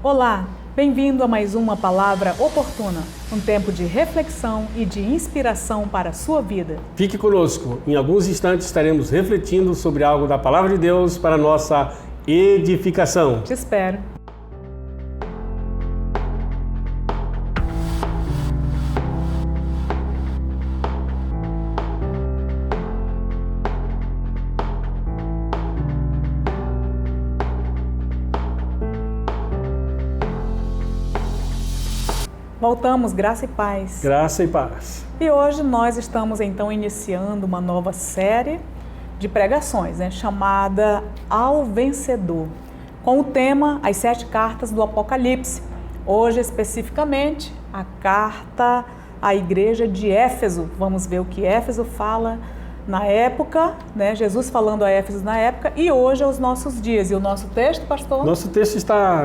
Olá, bem-vindo a mais uma Palavra Oportuna, um tempo de reflexão e de inspiração para a sua vida. Fique conosco, em alguns instantes estaremos refletindo sobre algo da Palavra de Deus para a nossa edificação. Te espero. Voltamos, graça e paz. Graça e paz. E hoje nós estamos então iniciando uma nova série de pregações, chamada Ao Vencedor, com o tema As 7 Cartas do Apocalipse. Hoje, especificamente, a carta à igreja de Éfeso. Vamos ver o que Éfeso fala na época, Jesus falando a Éfeso na época e hoje aos nossos dias. E o nosso texto, pastor? Nosso texto está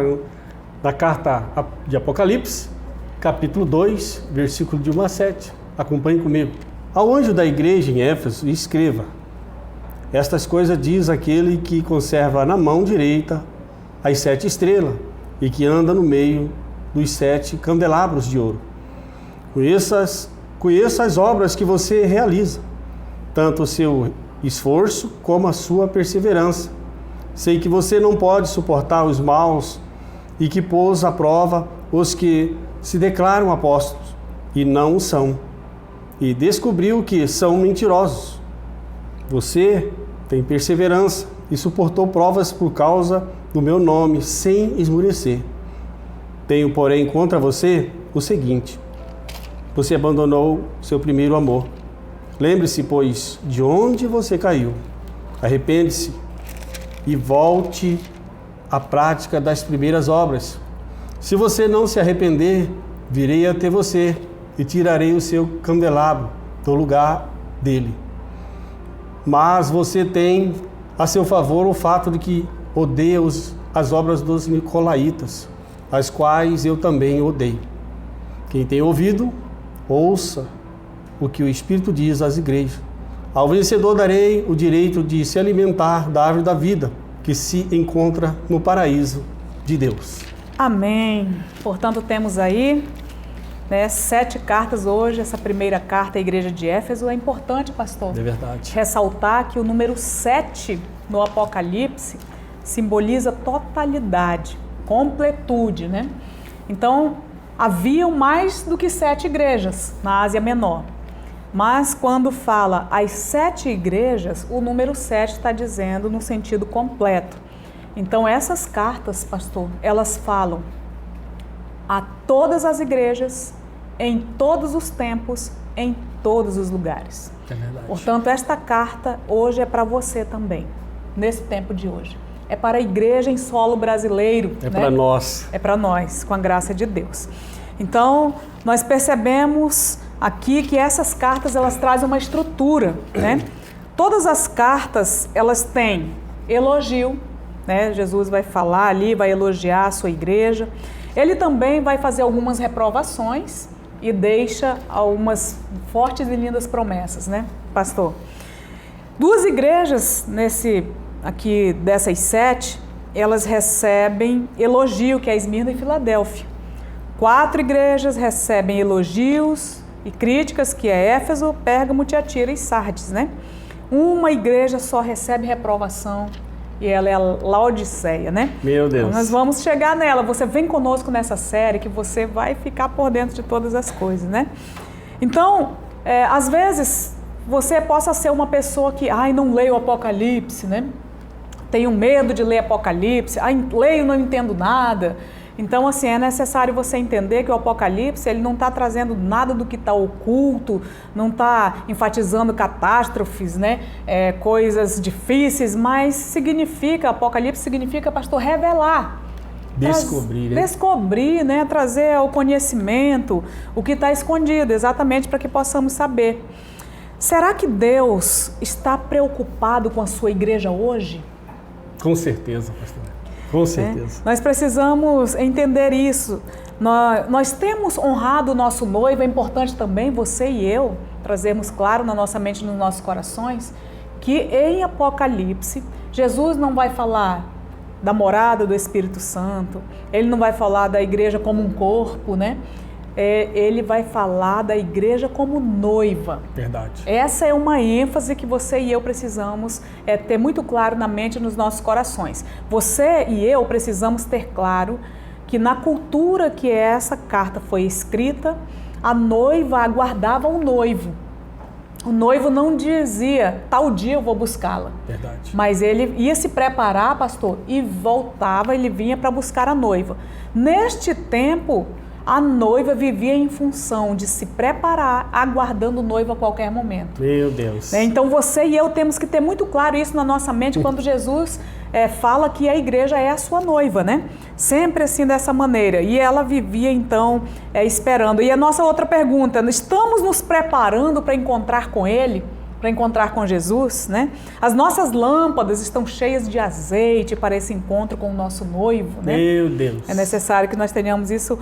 na carta de Apocalipse, capítulo 2, versículo de 1 a 7. Acompanhe comigo. Ao anjo da igreja em Éfeso, escreva: estas coisas diz aquele que conserva na mão direita as 7 estrelas e que anda no meio dos 7 candelabros de ouro. Conheça as obras que você realiza, tanto o seu esforço como a sua perseverança. Sei que você não pode suportar os maus e que pôs à prova os que se declaram apóstolos e não o são, e descobriu que são mentirosos. Você tem perseverança e suportou provas por causa do meu nome sem esmurecer. Tenho, porém, contra você o seguinte: você abandonou seu primeiro amor. Lembre-se, pois, de onde você caiu. Arrepende-se e volte à prática das primeiras obras. Se você não se arrepender, virei até você e tirarei o seu candelabro do lugar dele. Mas você tem a seu favor o fato de que odeia as obras dos nicolaítas, as quais eu também odeio. Quem tem ouvido, ouça o que o Espírito diz às igrejas. Ao vencedor darei o direito de se alimentar da árvore da vida, que se encontra no paraíso de Deus. Amém. Portanto, temos aí 7 cartas hoje. Essa primeira carta à igreja de Éfeso é importante, pastor. É verdade. Ressaltar que o número 7 no Apocalipse simboliza totalidade, completude, Então, haviam mais do que 7 igrejas na Ásia Menor. Mas quando fala as 7 igrejas, o número 7 está dizendo no sentido completo. Então, essas cartas, pastor, elas falam a todas as igrejas, em todos os tempos, em todos os lugares. É verdade. Portanto, esta carta hoje é para você também, nesse tempo de hoje. É para a igreja em solo brasileiro. É para nós. É para nós, com a graça de Deus. Então, nós percebemos aqui que essas cartas, elas trazem uma estrutura, Todas as cartas, elas têm elogio, Jesus vai falar ali, vai elogiar a sua igreja. Ele também vai fazer algumas reprovações e deixa algumas fortes e lindas promessas, pastor? 2 igrejas aqui dessas 7, elas recebem elogio, que é Esmirna e Filadélfia. 4 igrejas recebem elogios e críticas, que é Éfeso, Pérgamo, Tiatira e Sardes, Uma igreja só recebe reprovação, e ela é a Laodiceia, Meu Deus. Então, nós vamos chegar nela. Você vem conosco nessa série que você vai ficar por dentro de todas as coisas, Então, às vezes, você possa ser uma pessoa que, não leio o Apocalipse, Tenho medo de ler Apocalipse, leio e não entendo nada. Então, assim, é necessário você entender que o Apocalipse, ele não está trazendo nada do que está oculto, não está enfatizando catástrofes, coisas difíceis, mas Apocalipse significa, pastor, revelar. Descobrir, Descobrir, trazer ao conhecimento o que está escondido, exatamente para que possamos saber. Será que Deus está preocupado com a sua igreja hoje? Com certeza, pastor. Com certeza. Nós precisamos entender isso. Nós temos honrado o nosso noivo. É importante também você e eu trazermos claro na nossa mente e nos nossos corações que em Apocalipse, Jesus não vai falar da morada do Espírito Santo, ele não vai falar da igreja como um corpo, né? Ele vai falar da igreja como noiva. Verdade. Essa é uma ênfase que você e eu precisamos ter muito claro na mente e nos nossos corações. Você e eu precisamos ter claro que na cultura que essa carta foi escrita, a noiva aguardava o noivo. O noivo não dizia, tal dia eu vou buscá-la. Verdade. Mas ele ia se preparar, pastor, e voltava, ele vinha para buscar a noiva. Neste tempo, a noiva vivia em função de se preparar, aguardando o noivo a qualquer momento. Meu Deus. Então você e eu temos que ter muito claro isso na nossa mente quando Jesus fala que a igreja é a sua noiva, né? Sempre assim dessa maneira. E ela vivia então esperando. E a nossa outra pergunta, estamos nos preparando para encontrar com Ele? Para encontrar com Jesus, né? As nossas lâmpadas estão cheias de azeite para esse encontro com o nosso noivo, né? Meu Deus. É necessário que nós tenhamos isso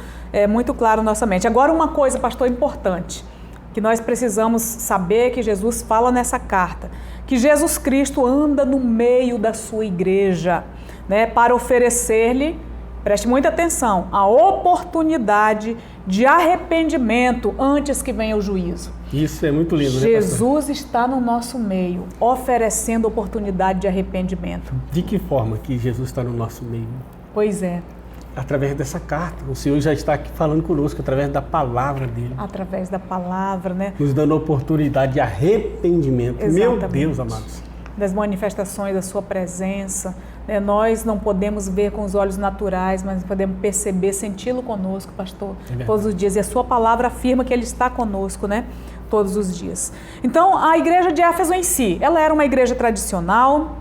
muito claro na nossa mente. Agora, uma coisa, pastor, importante, que nós precisamos saber que Jesus fala nessa carta, que Jesus Cristo anda no meio da sua igreja, né? Para oferecer-lhe, preste muita atenção, a oportunidade de arrependimento antes que venha o juízo. Isso é muito lindo, né, pastor? Jesus está no nosso meio, oferecendo oportunidade de arrependimento. De que forma que Jesus está no nosso meio? Pois é. Através dessa carta. O Senhor já está aqui falando conosco, através da palavra dele. Através da palavra, né? Nos dando a oportunidade de arrependimento. Exatamente. Meu Deus, amados. Das manifestações da sua presença. Nós não podemos ver com os olhos naturais, mas podemos perceber, senti-lo conosco, pastor, todos os dias. E a sua palavra afirma que ele está conosco, né? Todos os dias. Então, a igreja de Éfeso em si, ela era uma igreja tradicional,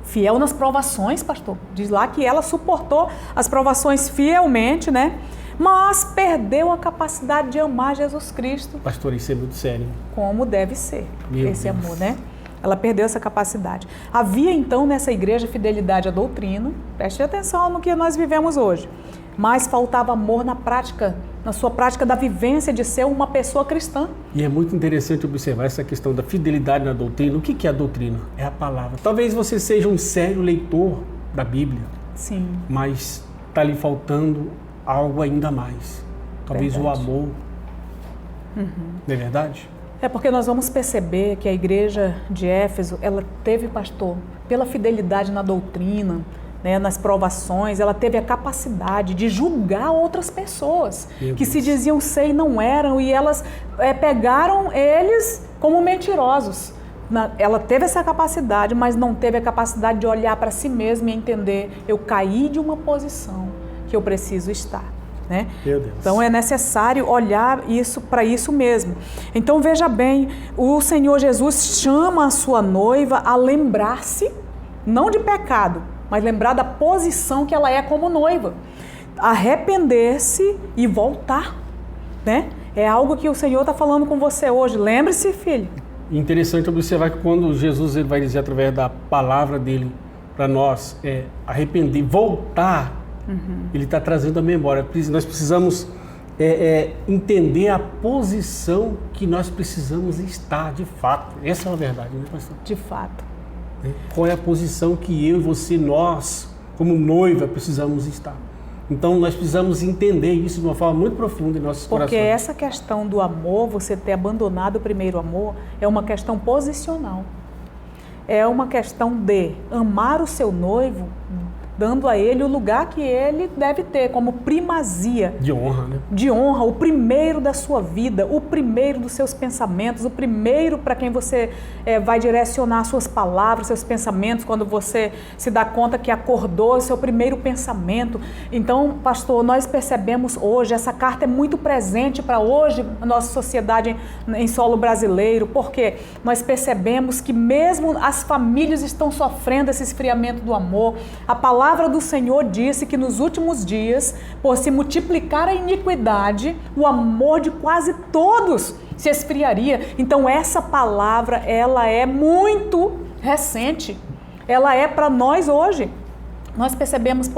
fiel nas provações, pastor. Diz lá que ela suportou as provações fielmente, né? Mas perdeu a capacidade de amar Jesus Cristo. Pastor, isso é muito sério. Como deve ser esse Deus. amor, né? Ela perdeu essa capacidade. Havia então nessa igreja fidelidade à doutrina, preste atenção no que nós vivemos hoje, mas faltava amor na prática, na sua prática da vivência de ser uma pessoa cristã. E é muito interessante observar essa questão da fidelidade na doutrina. O que é a doutrina? É a palavra. Talvez você seja um sério leitor da Bíblia, Sim. mas está lhe faltando algo ainda mais. Talvez Verdade. o amor. Não é verdade? É porque nós vamos perceber que a igreja de Éfeso, ela teve, pastor, pela fidelidade na doutrina, né, nas provações, ela teve a capacidade de julgar outras pessoas que se diziam ser e não eram, e elas pegaram eles como mentirosos. Ela teve essa capacidade, mas não teve a capacidade de olhar para si mesma e entender, eu caí de uma posição que eu preciso estar. Né? Meu Deus. Então é necessário olhar isso para isso mesmo. Então veja bem, o Senhor Jesus chama a sua noiva a lembrar-se, não de pecado, mas lembrar da posição que ela é como noiva, arrepender-se e voltar, né? É algo que o Senhor está falando com você hoje. Lembre-se, filho. Interessante observar que quando Jesus ele vai dizer através da palavra dele para nós arrepender, voltar. Ele está trazendo a memória. Nós precisamos entender a posição que nós precisamos estar, de fato. Essa é a verdade, né, pastor? De fato. Qual é a posição que eu e você, nós, como noiva, precisamos estar? Então, nós precisamos entender isso de uma forma muito profunda em nossos corações. Porque essa questão do amor, você ter abandonado o primeiro amor, é uma questão posicional. É uma questão de amar o seu noivo, dando a ele o lugar que ele deve ter, como primazia. De honra, né? De honra, o primeiro da sua vida, o primeiro dos seus pensamentos, o primeiro para quem você vai direcionar suas palavras, seus pensamentos, quando você se dá conta que acordou, seu primeiro pensamento. Então, pastor, nós percebemos hoje, essa carta é muito presente para hoje, a nossa sociedade em solo brasileiro, porque nós percebemos que mesmo as famílias estão sofrendo esse esfriamento do amor. A palavra do Senhor disse que nos últimos dias, por se multiplicar a iniquidade, o amor de quase todos se esfriaria. Então essa palavra, ela é muito recente. Ela é para nós hoje. Nós percebemos,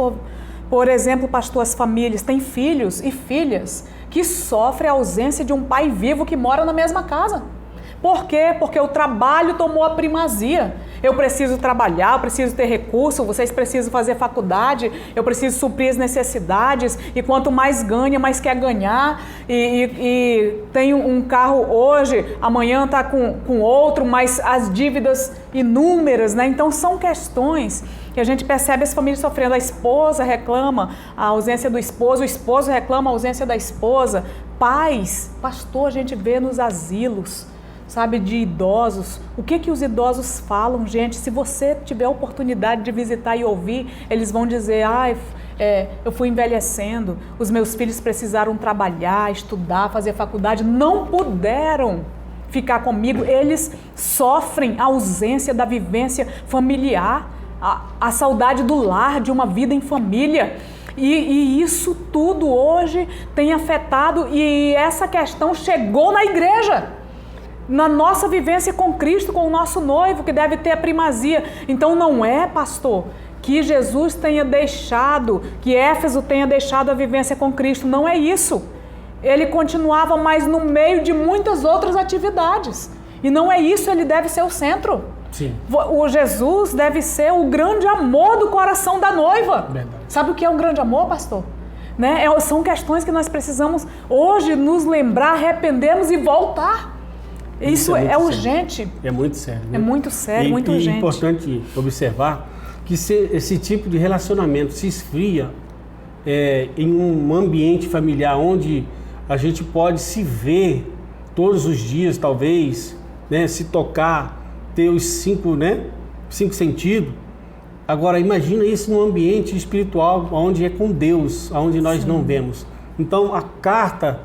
por exemplo, pastor, as famílias têm filhos e filhas que sofrem a ausência de um pai vivo que mora na mesma casa. Por quê? Porque o trabalho tomou a primazia. eu preciso trabalhar, eu preciso ter recurso, vocês precisam fazer faculdade, eu preciso suprir as necessidades, e quanto mais ganha, mais quer ganhar, e tem um carro hoje, amanhã está com outro, mas as dívidas inúmeras, né? Então são questões que a gente percebe as famílias sofrendo. A esposa reclama a ausência do esposo, o esposo reclama a ausência da esposa. Pais, pastor, a gente vê nos asilos, sabe, de idosos. O que os idosos falam, gente? Se você tiver a oportunidade de visitar e ouvir, eles vão dizer, eu fui envelhecendo, os meus filhos precisaram trabalhar, estudar, fazer faculdade, não puderam ficar comigo. Eles sofrem a ausência da vivência familiar, a saudade do lar, de uma vida em família. E isso tudo hoje tem afetado, e essa questão chegou na igreja, na nossa vivência com Cristo, com o nosso noivo, que deve ter a primazia. Então não é, pastor, que Jesus tenha deixado, que Éfeso tenha deixado a vivência com Cristo, não é isso. Ele continuava, mas no meio de muitas outras atividades, e não é isso, ele deve ser o centro. Sim. O Jesus deve ser o grande amor do coração da noiva. Verdade. Sabe o que é um grande amor, pastor? Né? São questões que nós precisamos hoje nos lembrar, arrependermos e voltar. Isso é urgente. É muito sério. Né? É muito sério, muito urgente. É importante observar que esse tipo de relacionamento se esfria em um ambiente familiar onde a gente pode se ver todos os dias, talvez, né? Se tocar, ter os cinco sentidos. Agora, imagina isso num ambiente espiritual, onde é com Deus, onde nós não vemos. Então, a carta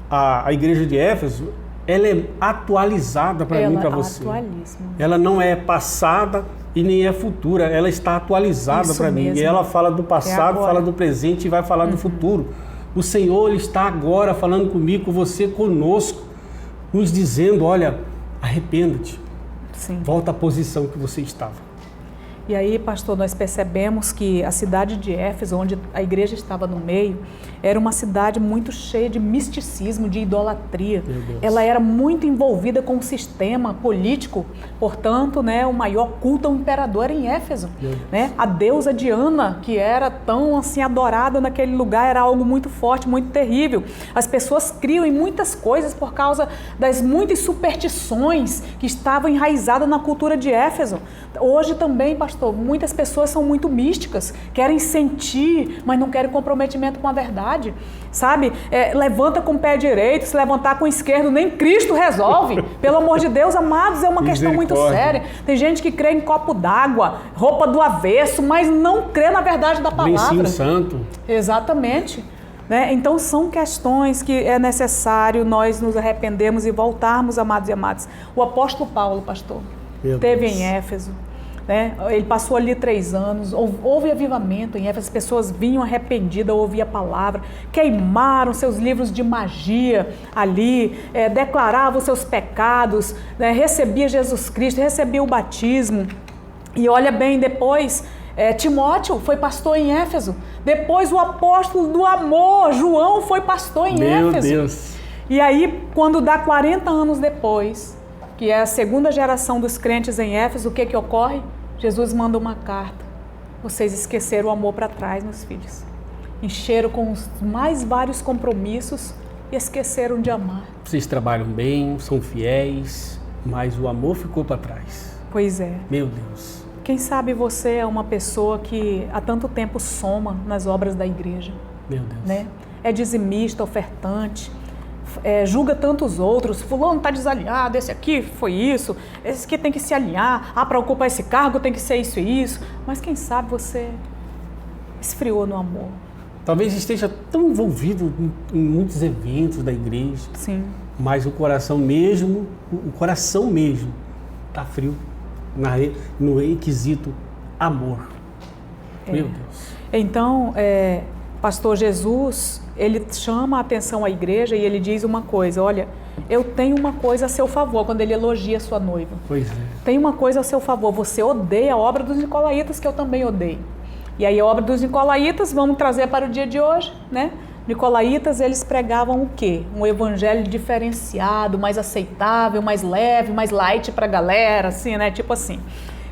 à igreja de Éfeso, ela é atualizada para mim e para você. Ela não é passada e nem é futura, ela está atualizada para mim. E ela fala do passado, fala do presente e vai falar do futuro. O Senhor, Ele está agora falando comigo, com você, conosco, nos dizendo, olha, arrependa-te. Sim. Volta à posição que você estava. E aí, pastor, nós percebemos que a cidade de Éfeso, onde a igreja estava no meio, era uma cidade muito cheia de misticismo, de idolatria. Ela era muito envolvida com o sistema político, portanto, né, o maior culto ao imperador era em Éfeso. Né? A deusa Diana, que era tão assim adorada naquele lugar, era algo muito forte, muito terrível. As pessoas criam em muitas coisas por causa das muitas superstições que estavam enraizadas na cultura de Éfeso. Hoje também, pastor, muitas pessoas são muito místicas, querem sentir, mas não querem comprometimento com a verdade, sabe? Levanta com o pé direito, se levantar com o esquerdo, nem Cristo resolve. Pelo amor de Deus, amados, é uma questão muito séria. Tem gente que crê em copo d'água, roupa do avesso, mas não crê na verdade da palavra. Lencinho santo. Exatamente. Né? Então são questões que é necessário nós nos arrependermos e voltarmos, amados e amadas. O apóstolo Paulo, pastor, esteve em Éfeso. Né? Ele passou ali 3 anos, houve avivamento em Éfeso, as pessoas vinham arrependidas, ouviam a palavra, queimaram seus livros de magia ali, declaravam seus pecados, né? Recebia Jesus Cristo, recebia o batismo. E olha bem, depois Timóteo foi pastor em Éfeso, depois o apóstolo do amor, João, foi pastor em Éfeso. Meu Deus! E aí, quando dá 40 anos depois, que é a segunda geração dos crentes em Éfeso, o que ocorre? Jesus manda uma carta. Vocês esqueceram o amor para trás, meus filhos. Encheram com os mais vários compromissos e esqueceram de amar. Vocês trabalham bem, são fiéis, mas o amor ficou para trás. Pois é. Meu Deus. Quem sabe você é uma pessoa que há tanto tempo soma nas obras da igreja. Meu Deus. Né? É dizimista, ofertante, julga tantos outros, fulano está desalinhado, esse aqui foi isso, esse aqui tem que se alinhar, para ocupar esse cargo tem que ser isso e isso, mas quem sabe você esfriou no amor. Talvez esteja tão envolvido em muitos eventos da igreja, sim, mas o coração mesmo está frio no requisito amor. Meu Deus. Então, pastor Jesus, ele chama a atenção à igreja e ele diz uma coisa, olha, eu tenho uma coisa a seu favor, quando ele elogia a sua noiva. Pois é. Tem uma coisa a seu favor, você odeia a obra dos nicolaítas, que eu também odeio. E aí a obra dos nicolaítas, vamos trazer para o dia de hoje, né? Nicolaítas, eles pregavam o quê? Um evangelho diferenciado, mais aceitável, mais leve, mais light para a galera, assim, né? Tipo assim.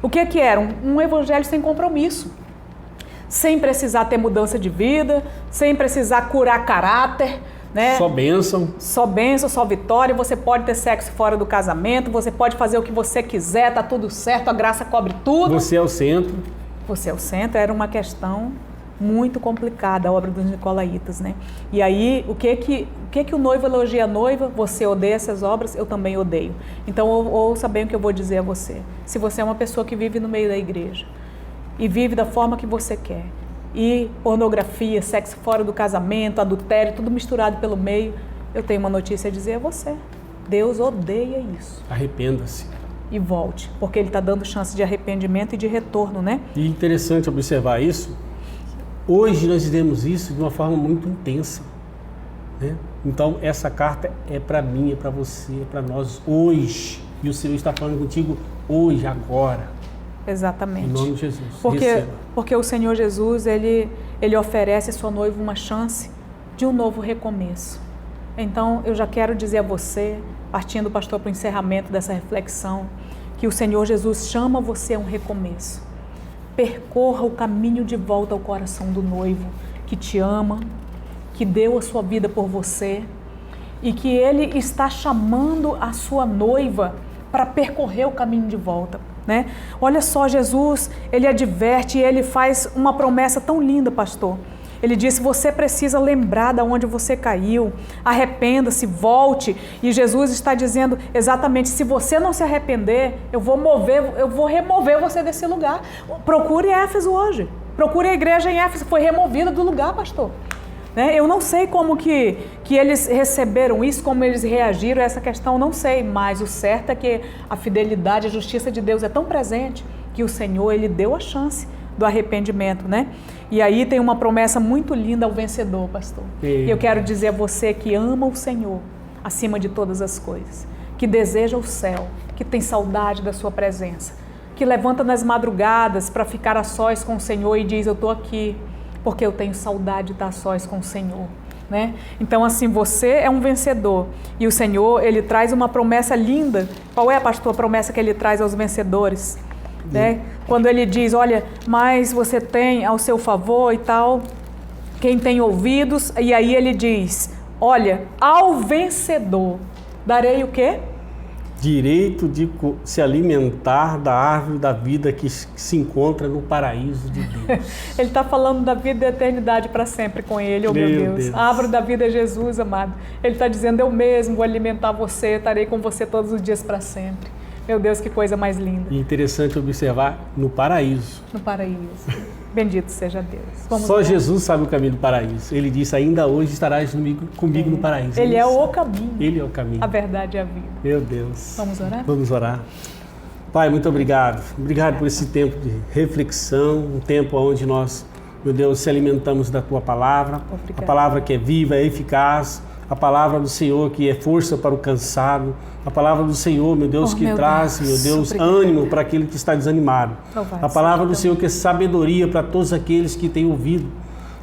O que era? Um evangelho sem compromisso. Sem precisar ter mudança de vida, sem precisar curar caráter, né? Só bênção. Só bênção, só vitória. Você pode ter sexo fora do casamento, você pode fazer o que você quiser, tá tudo certo, a graça cobre tudo. Você é o centro. Você é o centro. Era uma questão muito complicada, a obra dos Nicolaítas, né? E aí, o que o noivo elogia a noiva? Você odeia essas obras? Eu também odeio. Então, ouça bem o que eu vou dizer a você. Se você é uma pessoa que vive no meio da igreja e vive da forma que você quer, e pornografia, sexo fora do casamento, adultério, tudo misturado pelo meio, eu tenho uma notícia a dizer a você. Deus odeia isso. Arrependa-se. E volte, porque Ele está dando chance de arrependimento e de retorno, né? E interessante observar isso. Hoje nós vivemos isso de uma forma muito intensa, né? Então essa carta é para mim, é para você, é para nós hoje. E o Senhor está falando contigo hoje, agora. Exatamente. Em nome de Jesus. Porque o Senhor Jesus, ele oferece à sua noiva uma chance de um novo recomeço. Então, eu já quero dizer a você, partindo, pastor, para o encerramento dessa reflexão, que o Senhor Jesus chama você a um recomeço. Percorra o caminho de volta ao coração do noivo, que te ama, que deu a sua vida por você, e que Ele está chamando a sua noiva para percorrer o caminho de volta. Né? Olha só, Jesus, Ele adverte e Ele faz uma promessa tão linda, pastor. Ele disse, você precisa lembrar de onde você caiu, arrependa-se, volte. E Jesus está dizendo exatamente, se você não se arrepender, eu vou remover você desse lugar. Procure Éfeso hoje, procure a igreja em Éfeso, foi removida do lugar, pastor. Eu não sei como que eles receberam isso, como eles reagiram a essa questão, não sei, mas o certo é que a fidelidade, a justiça de Deus é tão presente que o Senhor, Ele deu a chance do arrependimento, né? E aí tem uma promessa muito linda ao vencedor, pastor. E eu quero dizer a você que ama o Senhor acima de todas as coisas, que deseja o céu, que tem saudade da sua presença, que levanta nas madrugadas para ficar a sós com o Senhor e diz, eu estou aqui, porque eu tenho saudade de estar a sós com o Senhor, né? Então, assim, você é um vencedor e o Senhor, Ele traz uma promessa linda. Qual é, pastor, a promessa que Ele traz aos vencedores? Né? Quando Ele diz, olha, mas você tem ao seu favor e tal, quem tem ouvidos, e aí Ele diz, olha, ao vencedor darei o quê? Direito de se alimentar da árvore da vida que se encontra no paraíso de Deus. Ele está falando da vida e da eternidade para sempre com Ele, oh meu Deus. A árvore da vida é Jesus, amado. Ele está dizendo, eu mesmo vou alimentar você, estarei com você todos os dias para sempre. Meu Deus, que coisa mais linda. E interessante observar no paraíso. No paraíso. Bendito seja Deus. Só Jesus sabe o caminho do paraíso. Ele disse, ainda hoje estarás comigo no paraíso. Ele é o caminho. Ele é o caminho. A verdade é a vida. Meu Deus. Vamos orar? Vamos orar. Pai, muito obrigado. Obrigado por esse tempo de reflexão, um tempo onde nós, meu Deus, se alimentamos da Tua palavra. Obrigado. A palavra que é viva, é eficaz. A palavra do Senhor que é força para o cansado. A palavra do Senhor, meu Deus, que traz, meu Deus, ânimo para aquele que está desanimado. A palavra do Senhor que é sabedoria para todos aqueles que têm ouvido.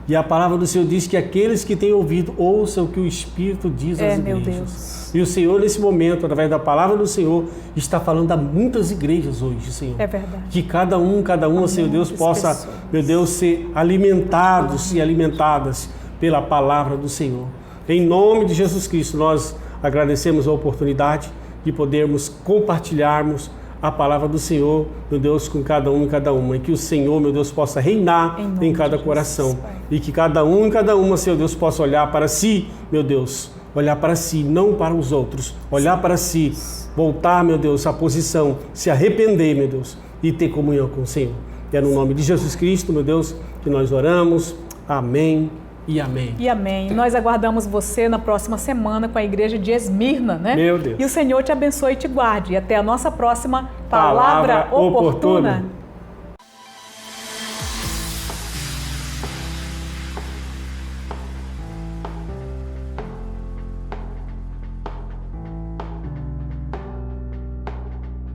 E a palavra do Senhor diz que aqueles que têm ouvido ouçam o que o Espírito diz às igrejas. Meu Deus. E o Senhor, nesse momento, através da palavra do Senhor, está falando a muitas igrejas hoje, Senhor. É verdade. Que cada um, Senhor Deus, possa, meu Deus, ser alimentados e alimentadas pela palavra do Senhor. Em nome de Jesus Cristo, nós agradecemos a oportunidade de podermos compartilharmos a palavra do Senhor, meu Deus, com cada um e cada uma. E que o Senhor, meu Deus, possa reinar em cada coração. E que cada um e cada uma, Senhor Deus, possa olhar para si, meu Deus, olhar para si, não para os outros. Olhar para si, voltar, meu Deus, à posição, se arrepender, meu Deus, e ter comunhão com o Senhor. E é no nome de Jesus Cristo, meu Deus, que nós oramos. Amém. E amém. E amém. Nós aguardamos você na próxima semana com a igreja de Esmirna, né? Meu Deus. E o Senhor te abençoe e te guarde. E até a nossa próxima Palavra Oportuna.